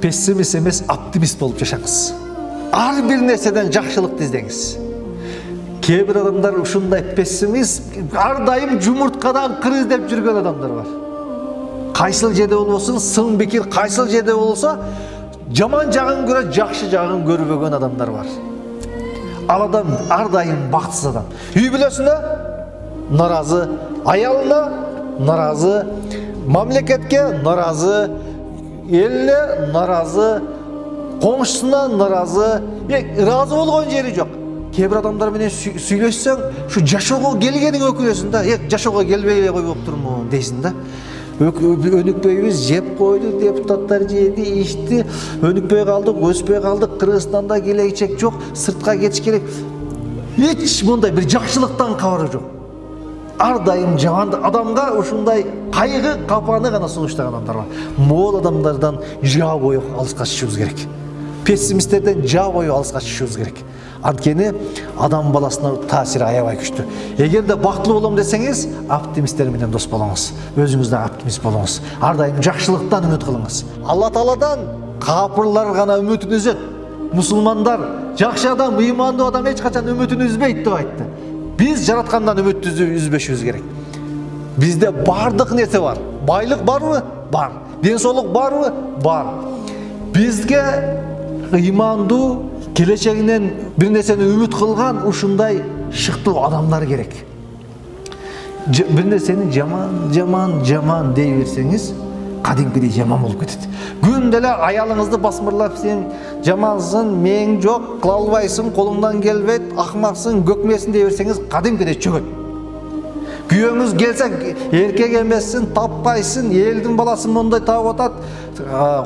пессимист эмес, оптимист болуп жашаңыз. Ар бир нерседен жакшылыкты издеңиз. Кээ бир адамдар ушундай пессимист, ар дайым жумурткадан кыр издеп жүргөн адамдар бар. Кайсыл жерде болбосун, сын пикир кайсыл жерде болсо, жаман жагын көрө, жакшы жагын көрбөгөн адамдар бар. Ал адам ар дайым бактысыз адам. Үй бүлөсүнө наразы, аялына наразы, мамлекетке наразы, элине наразы, коңшусуна наразы, ыраазы болгон жери жок. Кээ бир адамдар менен сүйлөшсөң, ушу жашоого келгениң өкүнөсүң да, жашоого келбей эле коюп туруmun дейсиң да. Өнүкпөйбүз, жеп койду, депутаттар жеди, ичти, өнүкпөй калдык, өспөй калдык, Кыргызстанда келечек жок, сыртка кетиш керек. Эч мындай бир жакшылыктан кабары жок. Ар дайым жаман адамга ушундай кайгы, капаны гана сунуштаган адамдар бар. Могул адамдардан жаа бою алыска чыгышыбыз керек. Пессимисттерден жаа бою алыска чыгышыбыз керек. Анткени адам баласына таасири аябай күчтүү. Эгерде бактылуу болом десеңиз, оптимисттер менен дос болуңуз. Өзүңүз да оптимист болуңуз. Ар дайым жакшылыктан үмүт кылыңыз. Алла Тааладан капырлар гана үмүтүн үзөт. Мусулмандар, жакшы адам, ыймандуу адам эч качан үмүтүн үзбейт деп айтты. Биз жараткандан үмүттү үзбөшүбүз керек. Бизде бардык нерсе бар. Байлык барбы? Бар. Ден соолук барбы? Бар. Бизге ыймандуу, келечегинен бир нерсени үмүт кылган ушундай шыктуу адамдар керек. Бир нерсени жаман дей берсеңиз, кадимкидей жаман болуп кетет. Күндө эле аялыңызды басмырлап, сен жамансың, мең жок, кыла албайсың, колуңдан келбейт, акмаксың, көкмесиң дей берсеңиз, кадимкидей чөгөт. Күйөөңүз келсе, эркек эмессиң, таппайсың, элдин баласы мондай таап атат,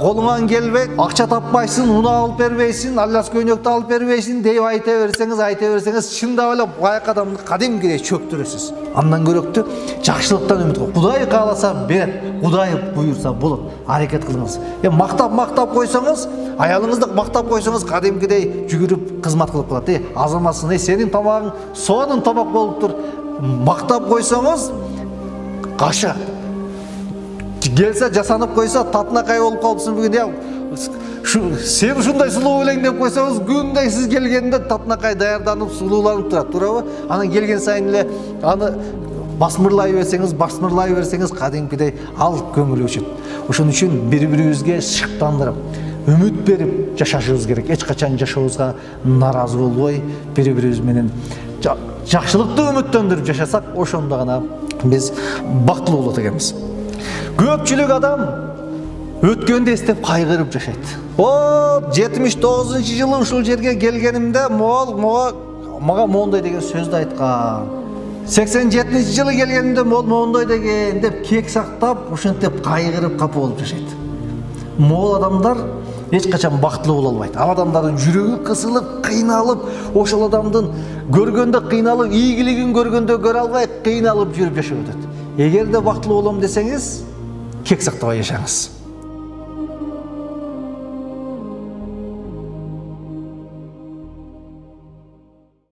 колуңан келбейт, акча таппайсың, уна алып бербейсиң, аллас көйнөктү алып бербейсиң деп айта берсеңиз, чындап эле баякы адамды кадимкидей чөктүрөсүз. Андан көрөктү жакшылыктан үмүт кылып, Кудай кааласа берет, Кудай буйрса болот. Аракет кылыңыз. Мактап койсоңуз, аялыңызды мактап койсоңуз, кадимкидей жүгүрүп кызмат кылып калат. Азаматсың, сенин тамагың сонун тамак болуптур. Мактап койсоңуз, каша. Келсе жасанып койса, татынакай болуп калыпсың бүгүн. Сен ушундай сулуу элең деп койсоңуз, күндөй сиз келгенде татынакай даярданып, сулууланып турат, туурабы? Анан келген сайын эле аны басмырлай берсеңиз, кадимкидей ал көңүл өчөт. Ошон үчүн бири-бирибизге шыктандырып, үмүт берип жашашыбыз керек. Эч качан жашообузга наразы болбой, бири-бирибиз менен жакшылыкты үмүттөндүрүп жашасак, ошондо гана биз бактылуу болот экенбиз. Көпчүлүк адам өткөндү эстеп кайгырып жашайт. 79-жылы ушул жерге келгенимде мага моундай деген сөздү айткан. 87-жылы келгенимде моундай деген деп кек сактап, ушинтип кайгырып капа болуп жашайт. Могул адамдар эч качан бактылуу боло албайт. Ал адамдардын жүрөгү кысылып, кыйналып, ошол адамдын көргөндө кыйналып, ийгилигин көргөндө көрө албай, кыйналып жүрүп жашап өтөт. Эгерде бактылуу болом десеңиз, кек сактабай жашаңыз.